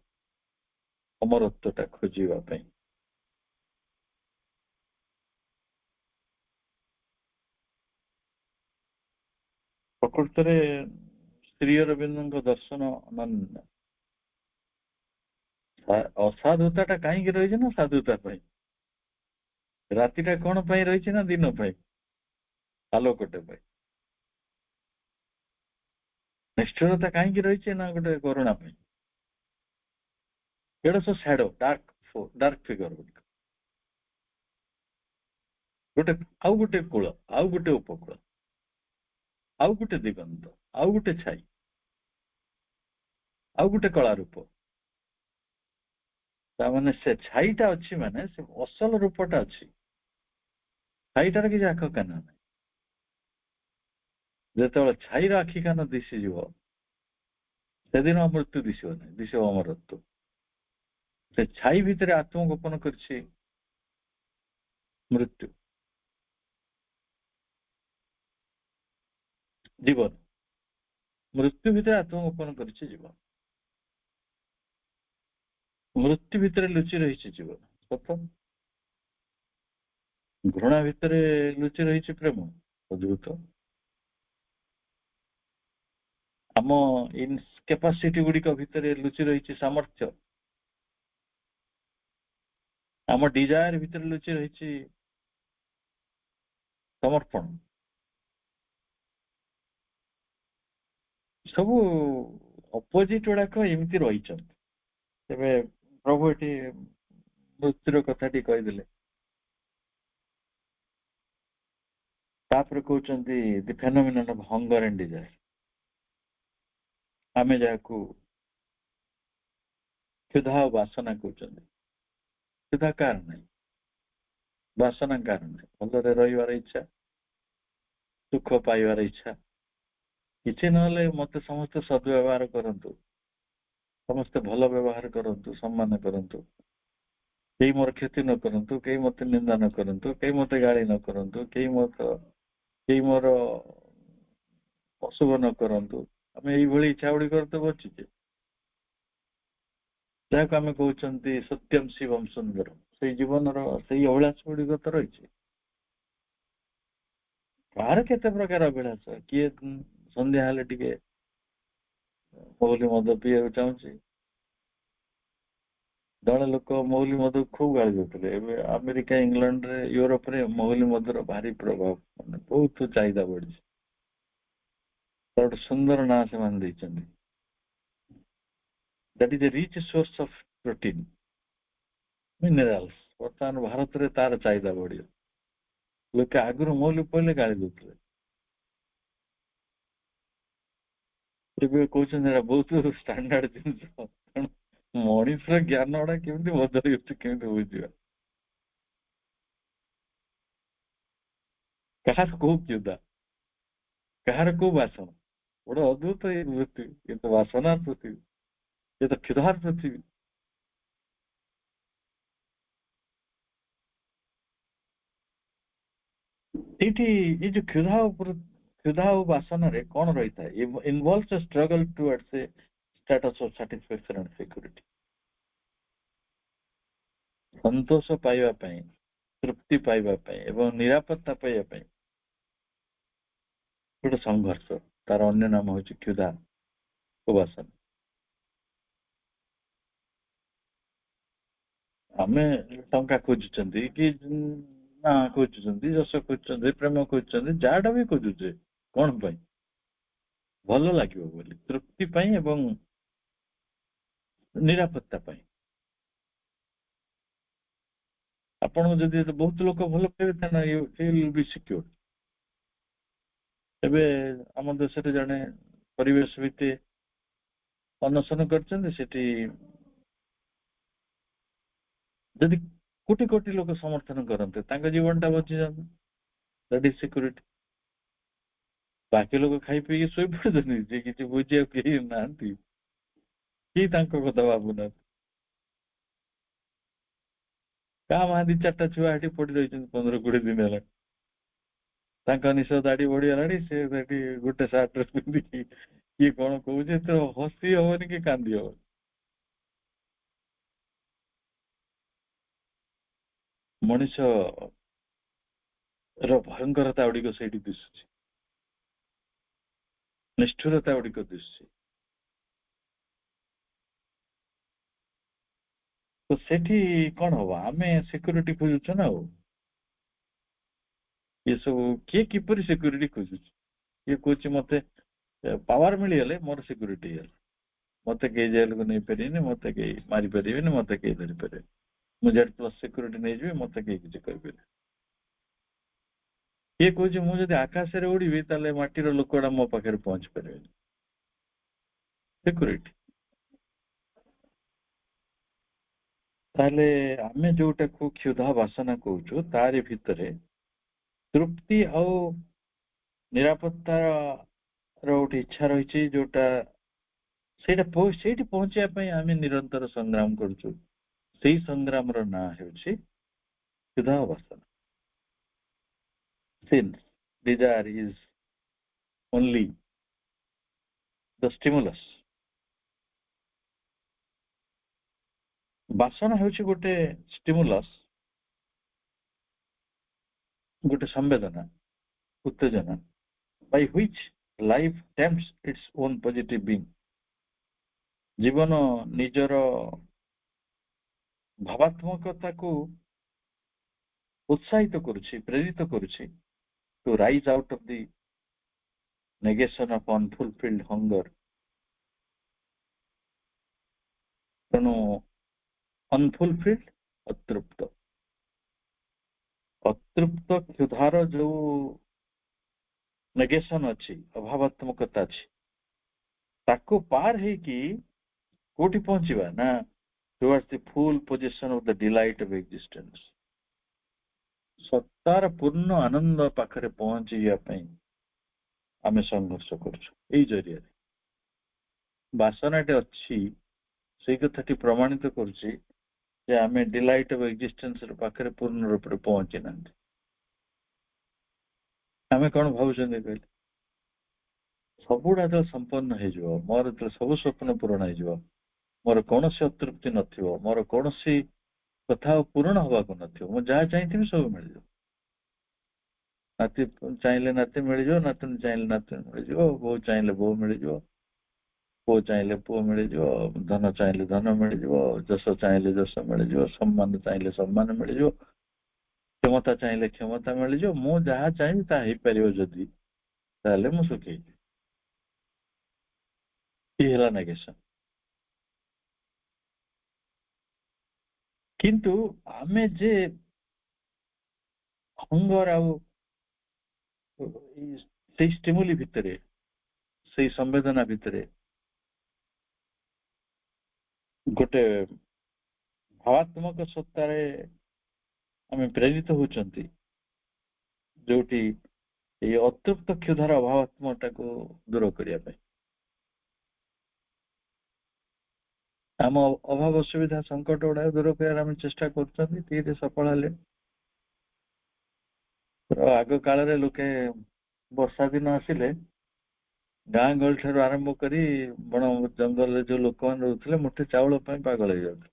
अमरत्वटा खोजिबा पे। प्रकृतरे श्री अरविंदଙ୍କ दर्शन ଅନନ୍ୟ। ଅସାଧୁତାଟା କାହିଁକି ରହିଛି ନା ସାଧୁତା ପାଇଁ। ରାତିଟା କଣ ପାଇଁ ରହିଛି ନା ଦିନ ପାଇଁ, ଆଲୋକଟେ ପାଇଁ। ନିଷ୍ଠୁରତା କାହିଁକି ରହିଛି ନା ଗୋଟେ କରୁଣା ପାଇଁ। ଏଇଟା ସବୁ ସ୍ୟାଡୋ, ଡାର୍କ ଫିଗର ଗୁଡିକ। ଗୋଟେ ଆଉ ଗୋଟେ କୂଳ, ଆଉ ଗୋଟେ ଉପକୂଳ, ଆଉ ଗୋଟେ ଦିଗନ୍ତ, ଆଉ ଗୋଟେ ଛାଇ, ଆଉ ଗୋଟେ କଳା ରୂପ। ତାମାନେ ସେ ଛାଇଟା ଅଛି ମାନେ ସେ ଅସଲ ରୂପଟା ଅଛି। ଛାଇଟାର କିଛି ଆଖ କାନ ନାହିଁ। ଯେତେବେଳେ ଛାଇର ଆଖି କାନ ଦିଶିଯିବ ସେଦିନ ମୃତ୍ୟୁ ଦିଶିବ ନାହିଁ, ଦିଶିବ ଅମରତ୍ୱ। ସେ ଛାଇ ଭିତରେ ଆତ୍ମଗୋପନ କରିଛି ମୃତ୍ୟୁ, ଜୀବନ। ମୃତ୍ୟୁ ଭିତରେ ଆତ୍ମଗୋପନ କରିଛି ଜୀବନ। ମୃତ୍ୟୁ ଭିତରେ ଲୁଚି ରହିଛି ଜୀବନ, ସତ। ଘୃଣା ଭିତରେ ଲୁଚି ରହିଛି ପ୍ରେମ, ଅଦ୍ଭୁତ। ଆମ ଇନକେପାସିଟି ଗୁଡିକ ଭିତରେ ଲୁଚି ରହିଛି ସାମର୍ଥ୍ୟ। ଆମ ଡିଜାୟାର ଭିତରେ ଲୁଚି ରହିଛି ସମର୍ପଣ। ସବୁ ଅପୋଜିଟ ଗୁଡାକ ଏମିତି ରହିଛନ୍ତି। ତେବେ ପ୍ରଭୁ ଏଠି ମୃତ୍ୟୁର କଥାଟି କହିଦେଲେ, ତାପରେ କହୁଛନ୍ତି ଦି ଫେନୋମିନନ୍ ଅଫ ହଙ୍ଗର ଆଣ୍ଡ ଡିଜାୟାର। ଆମେ ଯାହାକୁ କ୍ଷୁଧା ଆଉ ବାସନା କହୁଛନ୍ତି। କ୍ଷୁଧା କାର ନାହିଁ, ବାସନା କାର ନାହିଁ। ଭଲରେ ରହିବାର ଇଚ୍ଛା, ସୁଖ ପାଇବାର ଇଚ୍ଛା। କିଛି ନହେଲେ ମତେ ସମସ୍ତେ ସଦ୍ବ୍ୟବହାର କରନ୍ତୁ, ସମସ୍ତେ ଭଲ ବ୍ୟବହାର କରନ୍ତୁ, ସମ୍ମାନ କରନ୍ତୁ, କେହି ମୋର କ୍ଷତି ନ କରନ୍ତୁ, କେହି ମତେ ନିନ୍ଦା ନ କରନ୍ତୁ, କେହି ମତେ ଗାଳି ନ କରନ୍ତୁ, କେହି ମୋର ଅଶୁଭ ନ କରନ୍ତୁ। ଆମେ ଏଇଭଳି ଇଚ୍ଛା ଗୁଡିକର ତ ବଞ୍ଚିଛେ, ଯାହାକୁ ଆମେ କହୁଛନ୍ତି ସତ୍ୟମ ଶିବମ ସୁନ୍ଦରମ। ସେଇ ଜୀବନର ସେଇ ଅଭିଳାଷ ଗୁଡିକ ତ ରହିଛି। କାହାର କେତେ ପ୍ରକାର ଅଭିଳାଷ। କିଏ ସନ୍ଧ୍ୟା ହେଲେ ଟିକେ ମହୁଲି ମଦ ପିଇବାକୁ ଚାହୁଁଛି। ଜଣେ ଲୋକ ମହୁଲି ମଦକୁ ଖୁବ ଗାଳି ଦଉଥିଲେ। ଏବେ ଆମେରିକା, ଇଂଲଣ୍ଡରେ, ୟୁରୋପରେ ମହୁଲି ମଦର ଭାରି ପ୍ରଭାବ, ମାନେ ବହୁତ ଚାହିଦା ବଢିଛି। ତାର ଗୋଟେ ସୁନ୍ଦର ନାଁ ସେମାନେ ଦେଇଛନ୍ତି, that is a rich source of protein, minerals। ବର୍ତ୍ତମାନ ଭାରତରେ ତାର ଚାହିଦା ବଢିବ। ଲୋକେ ଆଗରୁ ମହୁଲି ପଇଲେ ଗାଳି ଦଉଥିଲେ, ଏବେ କହୁଛନ୍ତି ଏଟା ବହୁତ ଷ୍ଟାଣ୍ଡାର୍ଡ ଜିନିଷ। ତେଣୁ ମଣିଷର ଜ୍ଞାନ ଗୁଡା କେମିତି ବଦଳି ଯାଉଛି, କେମିତି ବୁଝିବା। କାହାର କୋଉ କ୍ଷୁଧା, କାହାର କୋଉ ବାସନା। ଗୋଟେ ଅଦ୍ଭୁତ ଏଇ ପୃଥିବୀ। ଏ ତ ବାସନାର ପୃଥିବୀ, ଏ ତ କ୍ଷୁଧାର ପୃଥିବୀ। ଏଇଠି ଏଇ ଯୋଉ କ୍ଷୁଧା ଆଉ ବାସନାରେ କଣ ରହିଥାଏ? Involves struggle towards a status of satisfaction and security. ସନ୍ତୋଷ ପାଇବା ପାଇଁ, ତୃପ୍ତି ପାଇବା ପାଇଁ ଏବଂ ନିରାପତ୍ତା ପାଇବା ପାଇଁ ଗୋଟେ ସଂଘର୍ଷ। ତାର ଅନ୍ୟ ନାମ ହଉଛି କ୍ଷୁଧା ଓ ବାସନା। ଆମେ ଟଙ୍କା ଖୋଜୁଛନ୍ତି କି ନା ଖୋଜୁଛନ୍ତି, ଯଶ ଖୋଜୁଛନ୍ତି, ପ୍ରେମ ଖୋଜୁଛନ୍ତି, ଯାହାଟା ବି ଖୋଜୁଛେ କଣ ପାଇଁ? ଭଲ ଲାଗିବ ବୋଲି, ତୃପ୍ତି ପାଇଁ ଏବଂ ନିରାପତ୍ତା ପାଇଁ। ଆପଣଙ୍କୁ ଯଦି ବହୁତ ଲୋକ ଭଲ ପାଇବେ ତାହେଲେ ୟୁ ୱିଲ୍ ବି ସିକ୍ୟୁର। ଏବେ ଆମ ଦେଶରେ ଜଣେ ପରିବେଶବିତ ଅନଶନ କରିଛନ୍ତି। ସେଠି ଯଦି କୋଟି କୋଟି ଲୋକ ସମର୍ଥନ କରନ୍ତେ ତାଙ୍କ ଜୀବନଟା ବଞ୍ଚିଯାନ୍ତା, ଦ୍ୟାଟ୍ ଇଜ ସିକ୍ୟୁରିଟି। ବାକି ଲୋକ ଖାଇ ପିଇକି ଶୋଇପଡୁଛନ୍ତି, ଯେ କିଛି ବୁଝିବାକୁ କେହି ନାହାନ୍ତି, କେହି ତାଙ୍କ କଥା ଭାବୁନାହାନ୍ତି। କାହା ମା ଦି ଚାରିଟା ଛୁଆ ଏଠି ପଡି ରହିଛନ୍ତି 15-20 ଦିନ ହେଲା। ତାଙ୍କ ନିଶ ଦାଢି ବଢିଗଲାଣି, ସେ ସେଠି ଗୋଟେ ସାର୍ଟ ପିନ୍ଧିକି କିଏ କଣ କହୁଛି, ତ ହସି ହବନି କି କାନ୍ଦି ହବନି। ମଣିଷ ର ଭୟଙ୍କରତା ଗୁଡିକ ସେଇଠି ଦିଶୁଛି, ନିଷ୍ଠୁରତା ଗୁଡିକ ଦିଶୁଛି। ତ ସେଠି କଣ ହବ, ଆମେ ସିକ୍ୟୁରିଟି ଖୋଜୁଛୁ ନା। ଆଉ ଏସବୁ କିଏ କିପରି ସିକ୍ୟୁରିଟି ଖୋଜୁଛି, କିଏ କହୁଛି ମତେ ପାୱାର ମିଳିଗଲେ ମୋର ସିକ୍ୟୁରିଟି ହେଇଗଲା, ମତେ କେହି ଜେଲକୁ ନେଇପାରିବେନି, ମତେ କେହି ମାରିପାରିବେନି, ମତେ କେହି ଧରିପାରିବେନି, ମୁଁ Z+ ସିକ୍ୟୁରିଟି ନେଇଯିବି, ମତେ କେହି କିଛି କହିପାରିବେ। କିଏ କହୁଛି ମୁଁ ଯଦି ଆକାଶରେ ଉଡିବି ତାହେଲେ ମାଟିର ଲୋକଟା ମୋ ପାଖରେ ପହଞ୍ଚି ପାରିବେନି, ସିକ୍ୟୁରିଟି। ତାହେଲେ ଆମେ ଯୋଉଟାକୁ କ୍ଷୁଧା ବାସନା କହୁଛୁ, ତାରି ଭିତରେ ତୃପ୍ତି ଆଉ ନିରାପତ୍ତାର ଗୋଟେ ଇଚ୍ଛା ରହିଛି, ଯୋଉଟା ସେଇଠି ପହଞ୍ଚିବା ପାଇଁ ଆମେ ନିରନ୍ତର ସଂଗ୍ରାମ କରୁଛୁ। ସେଇ ସଂଗ୍ରାମର ନାଁ ହେଉଛି କ୍ଷୁଧା ବାସନା। Sin, desire is only the stimulus. ବାସନା ହେଉଛି ଗୋଟେ ଷ୍ଟିମୁଲସ୍, ଗୋଟେ ସମ୍ବେଦନା, ଉତ୍ତେଜନା, by which life tempts its own positive being. ଜୀବନ ନିଜର ଭାବାତ୍ମକତାକୁ ଉତ୍ସାହିତ କରୁଛି, ପ୍ରେରିତ କରୁଛି, to rise out of the negation of unfulfilled hunger. ତେଣୁ unfulfilled, ଅତୃପ୍ତ, ଅତୃପ୍ତ କ୍ଷୁଧାର ଯୋଉ ନେଗେସନ ଅଛି, ଅଭାବାତ୍ମକତା ଅଛି, ତାକୁ ପାର ହେଇକି କୋଉଠି ପହଞ୍ଚିବା ନା, towards the full possession of the delight of existence. ସତ୍ତାର ପୂର୍ଣ୍ଣ ଆନନ୍ଦ ପାଖରେ ପହଞ୍ଚିବା ପାଇଁ ଆମେ ସଂଘର୍ଷ କରୁଛୁ। ଏଇ ଜରିଆରେ ବାସନାଟେ ଅଛି, ସେଇ କଥାଟି ପ୍ରମାଣିତ କରୁଛି ଯେ ଆମେ ଡିଲାଇଟ୍ ଅଫ୍ ଏକ୍ଜିଷ୍ଟେନ୍ସ ପାଖରେ ପୂର୍ଣ୍ଣ ରୂପରେ ପହଞ୍ଚି ନାହାନ୍ତି। ଆମେ କଣ ଭାବୁଛନ୍ତି କହିଲେ, ସବୁଗୁଡା ଯେତେବେଳେ ସମ୍ପନ୍ନ ହେଇଯିବ, ମୋର ଯେତେବେଳେ ସବୁ ସ୍ୱପ୍ନ ପୂରଣ ହେଇଯିବ, ମୋର କୌଣସି ଅତୃପ୍ତି ନଥିବ, ମୋର କୌଣସି କଥା ଆଉ ପୂରଣ ହବାକୁ ନଥିବ, ମୁଁ ଯାହା ଚାହିଁଥିବି ସବୁ ମିଳିଯିବ। ନାତି ଚାହିଁଲେ ନାତି ମିଳିଯିବ, ନାତୁଣୀ ଚାହିଁଲେ ନାତୁଣୀ ମିଳିଯିବ, ବୋହୂ ଚାହିଁଲେ ବୋହୂ ମିଳିଯିବ, ପୁଅ ଚାହିଁଲେ ପୁଅ ମିଳିଯିବ, ଧନ ଚାହିଁଲେ ଧନ ମିଳିଯିବ, ଯଶ ଚାହିଁଲେ ଯଶ ମିଳିଯିବ, ସମ୍ମାନ ଚାହିଁଲେ ସମ୍ମାନ ମିଳିଯିବ, କ୍ଷମତା ଚାହିଁଲେ କ୍ଷମତା ମିଳିଯିବ। ମୁଁ ଯାହା ଚାହିଁବି ତାହା ହେଇପାରିବ ଯଦି, ତାହେଲେ ମୁଁ ସୁଖୀ ହେଇଯିବି। ଇଏ ହେଲା ନେଗେସନ। କିନ୍ତୁ ଆମେ ଯେ ହଙ୍ଗର ଆଉ ସେଇ ଷ୍ଟିମୁଲି ଭିତରେ, ସେଇ ସମ୍ବେଦନା ଭିତରେ ଗୋଟେ ଭାବାତ୍ମକ ସତ୍ତାରେ ଆମେ ପ୍ରେରିତ ହଉଛନ୍ତି, ଯୋଉଠି ଏଇ ଅତୃପ୍ତ କ୍ଷୁଧାର ଅଭାବାତ୍ମକତାକୁ ଦୂର କରିବା ପାଇଁ, ଆମ ଅଭାବ ଅସୁବିଧା ସଙ୍କଟ ଗୁଡାକ ଦୂର କରିବାର ଆମେ ଚେଷ୍ଟା କରୁଛନ୍ତି, ଧୀରେ ସଫଳ ହେଲେ। ଆଗ କାଳରେ ଲୋକେ ବର୍ଷା ଦିନ ଆସିଲେ ଗାଁ ଗହଳି ଠାରୁ ଆରମ୍ଭ କରି ବଣ ଜଙ୍ଗଲରେ ଯୋଉ ଲୋକମାନେ ରହୁଥିଲେ ମୁଠେ ଚାଉଳ ପାଇଁ ପାଗଳ ହେଇଯାଉଥିଲେ।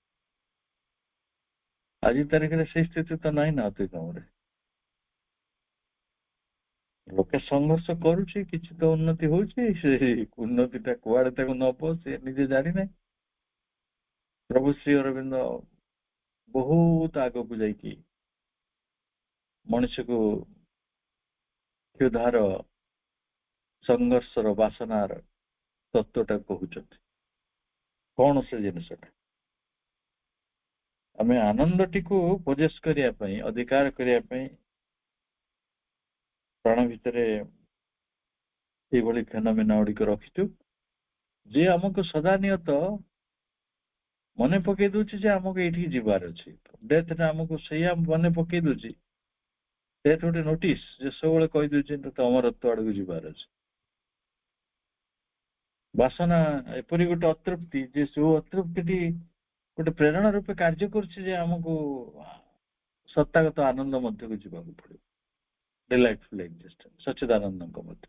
ଆଜି ତାରିଖରେ ସେଇ ସ୍ଥିତି ତ ନାହିଁ ନା ଅତି କମରେ। ଲୋକେ ସଂଘର୍ଷ କରୁଛି, କିଛି ତ ଉନ୍ନତି ହଉଛି, ସେ ଉନ୍ନତିଟା କୁଆଡେ ତାକୁ ନବ ସେ ନିଜେ ଜାଣିନାହିଁ। ପ୍ରଭୁ ଶ୍ରୀ ଅରବିନ୍ଦ ବହୁତ ଆଗକୁ ଯାଇକି ମଣିଷକୁ କ୍ଷୁଧାର, ସଂଘର୍ଷର, ବାସନାର ତତ୍ଵଟା କହୁଛନ୍ତି। କଣ ସେ ଜିନିଷଟା? ଆମେ ଆନନ୍ଦଟିକୁ ପୋଜେସ୍ କରିବା ପାଇଁ, ଅଧିକାର କରିବା ପାଇଁ ପ୍ରାଣ ଭିତରେ ଏଇଭଳି ଫେନୋମେନା ଗୁଡିକ ରଖିଛୁ, ଯିଏ ଆମକୁ ସଦା ନିୟତ ମନେ ପକେଇ ଦଉଛି ଯେ ଆମକୁ ଏଇଠିକି ଯିବାର ଅଛି। ଡେଥଟା ଆମକୁ ସେଇଆ ମନେ ପକେଇ ଦଉଛି, ଡେଥ୍ ଗୋଟେ ନୋଟିସ୍ ଯେ ସବୁବେଳେ କହିଦଉଛି ତତେ ଅମରତ୍ୱ ଆଡକୁ ଯିବାର ଅଛି। ବାସନା ଏପରି ଗୋଟେ ଅତୃପ୍ତି ଯେ ଯୋଉ ଅତୃପ୍ତିଟି ଗୋଟେ ପ୍ରେରଣା ରୂପେ କାର୍ଯ୍ୟ କରୁଛି ଯେ ଆମକୁ ସତ୍ତାଗତ ଆନନ୍ଦ ମଧ୍ୟକୁ ଯିବାକୁ ପଡିବ। डिलाइटफुल एक्जिस्टेंस सच्चिदानंद मत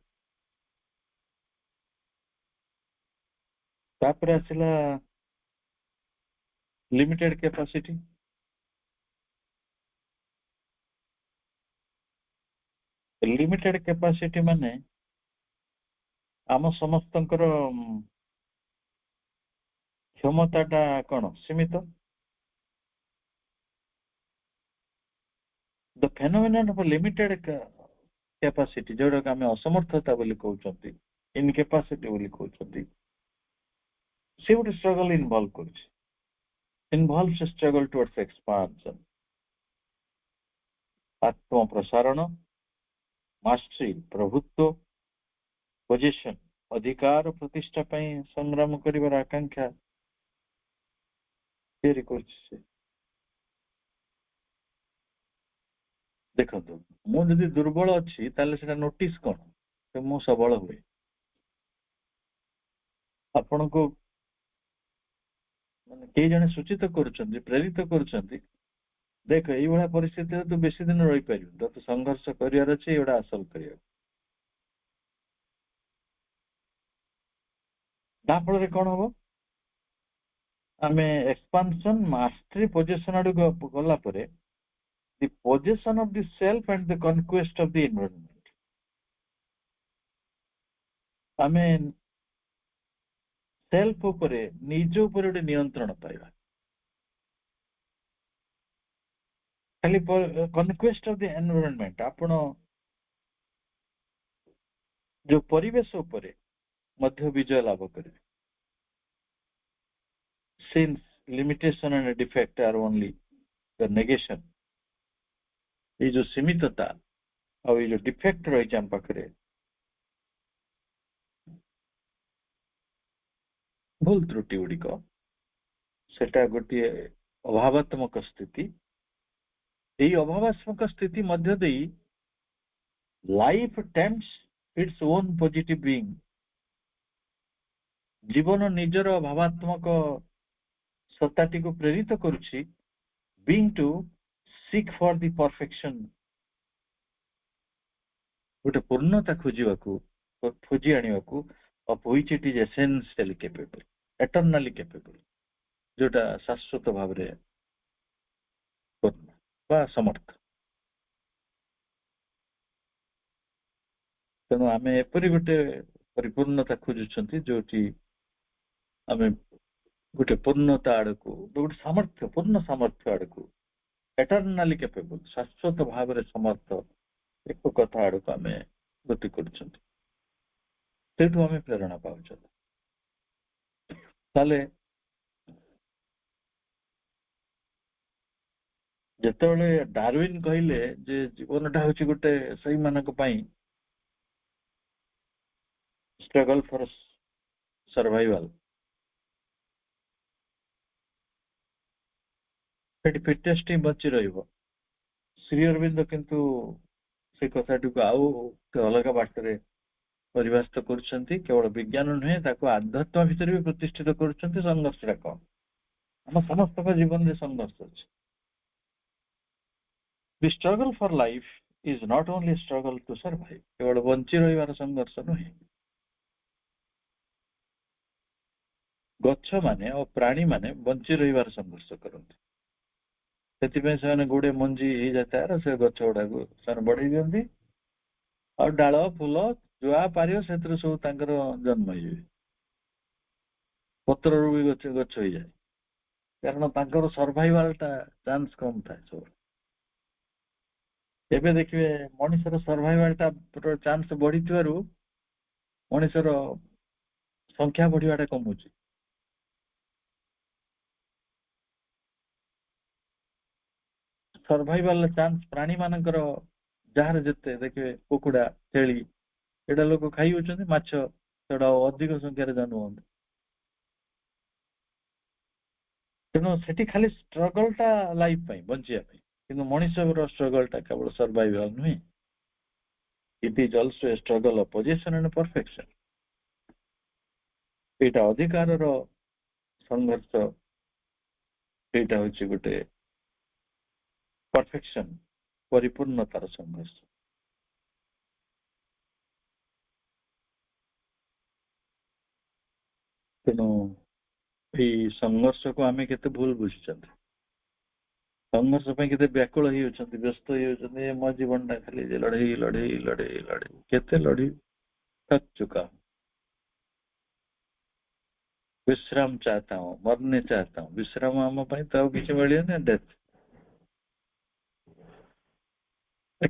तापर आसला लिमिटेड कैपेसिटी लिमिटेड कैपेसिटी माने आम समस्तंकर क्षमताटा कौन सीमित the phenomenon of limited capacity जोड़ा आम असमर्थता बोली कहउछंती इनकैपेसिटी बोली कहउछंती से गोटे स्ट्रगल इनवॉल्व करुछि इनवॉल्व्स स्ट्रगल टुवर्ड्स एक्सपांशन आत्म प्रसारण मास्टरी प्रभुत्व पोजिशन अधिकार प्रतिष्ठा ପାଇଁ संग्राम करिवार आकांक्षा तैयारी करछि देखो मु जदि दुर्बल अछि ताले सेटा नोटिस कोन तो मु सबल हुए आपण को माने के जने सूचित करूछन्ती प्रेरित करूछन्ती देख एई भला परिस्थिति तो बेसी दिन रहि परिबो तो संघर्ष करियार अछि एडा हासिल करियो ता फल रे कोन होबो आमे एक्सपांशन मास्टरी पोजीशन आडू गला परे the possession of the self and the conquest of the environment आमे सेल्फ उपरे निज उपरे गोटे नियंत्रण पाइबा खाली कनक्वेस्ट ऑफ द एनवायरनमेंट आपण जो परिवेश उपरे मध्य विजय लाभ करिवे since limitation and defect are only the negation ये जो सीमितता और ये जो डिफेक्ट रही हम पाखरे भूल त्रुटि गुड़िक सेटा गोटे अभावात्मक स्थिति यही अभावात्मक स्थिति मध्य देई life tempts its own positive being जीवन निजर भावात्मक सत्ताटी को प्रेरित करुछि being to seek for the perfection गोटे पूर्णता खोजिबाकू खोजी आनिबाकू of which it is essentially capable eternally capable जोटा शाश्वत भाव रे पूर्ण बा समर्थ तेणु आमे एपरि गोटे परिपूर्णता खोजुछंती जोटी आमे गोटे पूर्णता आड़कू गोटे सामर्थ्य पूर्ण सामर्थ्य आड़कू एटर्नाली कैपेबल शाश्वत भाव रे समर्थ एक कथा आड़कू आमे गति करछंती सेठू आमे प्रेरणा पाउछंती ताले जेतेबेले डार्विन कहिले जे जीवनटा होची गोटे सही मानक पई स्ट्रगल फॉर सर्वाइवल फेट फिटेस्ट बची रहिबो श्री अरविंद किंतु से कथाटी को आउ अलग बाटरे परिभाषित करुछंती केवल विज्ञान नुहे ताको आध्यात्म भितर भी प्रतिष्ठित करुछंती संघर्ष रा कम हम समस्त का जीवन रे संघर्ष अछि The struggle for life is not only a struggle to survive केवल बंची रहिबार संघर्ष नुहे गच्छ माने और प्राणी माने बंची रहिबार संघर्ष करନ୍ତି सेतिपे से गोडे मंजी ही जाता है से गच्छ गुडा को से बढ़ी दियंती और डाल फूल जुआ पारियो सेतिर सब तांकर जन्म होइबे पत्र रू भी गच्छ होई जाय कारण तांकर सर्वाइवल ता चांस कम था सब एबे देखिए मनुष्यर सर्वाइवल ता चांस बढ़ी थिवारु मनुष्यर संख्या बढ़ियाटा कमुची सर्वाइवल चांस प्राणी मानकर जहार जते देखिए कुकुड़ा छेली एटा लोक खाई होचंती माछ सेटा अधिक संख्या रे जन्म होंती तेणु सेठी खाली स्ट्रगल टा लाइफ पाई बंचिया पाई किंतु मनुष्यर स्ट्रगल टा केवल सर्वाइवल नुहे it is also a struggle of position and perfection एटा अधिकार रो संघर्ष एटा होची गोटे परफेक्शन परिपूर्णतार संघर्ष ତେଣୁ ଏଇ ସଂଘର୍ଷକୁ ଆମେ କେତେ ଭୁଲ ବୁଝିଛନ୍ତି। ସଂଘର୍ଷ ପାଇଁ କେତେ ବ୍ୟାକୁଳ ହେଇଯାଉଛନ୍ତି, ବ୍ୟସ୍ତ ହେଇଯାଉଛନ୍ତି। ମୋ ଜୀବନଟା ଖାଲି ଯେ ଲଢେଇ ଲଢେଇ ଲଢେଇ ଲଢେଇ, କେତେ ଲଢେଇ, थक चुका हूं, विश्राम चाहता हूं, मरने चाहता हूं। विश्राम आम ପାଇଁ ତ ଆଉ କିଛି ମିଳିବନି, ଡେଥ୍।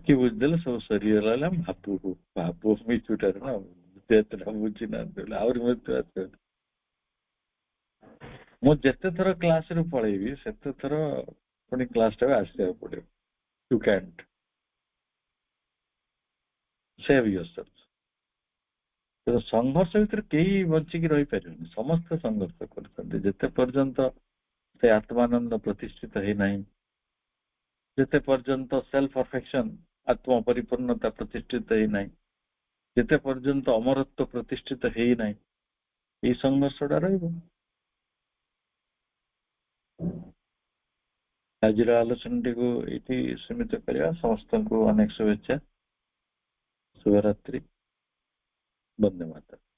କି ବୁଝିଦେଲେ ସବୁ ସରିଗଲା। ଭାବୁ ଭାବୁ ମିଛୁଟାରେ ନା, ଡେଥ୍ ବୁଝି ନାହାନ୍ତି, ଆହୁରି ମୃତ୍ୟୁ ଆସିବ। ମୁଁ ଯେତେ ଥର କ୍ଲାସ ରୁ ପଳେଇବି ସେତେ ଥର ପୁଣି କ୍ଲାସ ଟାକୁ ଆସିବାକୁ ପଡିବ। You can't save yourself। ତେଣୁ ସଂଘର୍ଷ ଭିତରେ କେହି ବଞ୍ଚିକି ରହିପାରିବେନି, ସମସ୍ତେ ସଂଘର୍ଷ କରୁଛନ୍ତି। ଯେତେ ପର୍ଯ୍ୟନ୍ତ ସେ ଆତ୍ମାନନ୍ଦ ପ୍ରତିଷ୍ଠିତ ହେଇନାହିଁ, ଯେତେ ପର୍ଯ୍ୟନ୍ତ ସେଲ୍ଫ ପରଫେକ୍ସନ, ଆତ୍ମ ପରିପୂର୍ଣ୍ଣତା ପ୍ରତିଷ୍ଠିତ ହେଇନାହିଁ, ଯେତେ ପର୍ଯ୍ୟନ୍ତ ଅମରତ୍ୱ ପ୍ରତିଷ୍ଠିତ ହେଇନାହିଁ, ଏଇ ସଂଘର୍ଷଟା ରହିବ। ଆଜିର ଆଲୋଚନାଟିକୁ ଏଇଠି ସୀମିତ କରିବା। ସମସ୍ତଙ୍କୁ ଅନେକ ଶୁଭେଚ୍ଛା। ଶୁଭରାତ୍ରି। ବନ୍ଦେ ମାତରମ୍।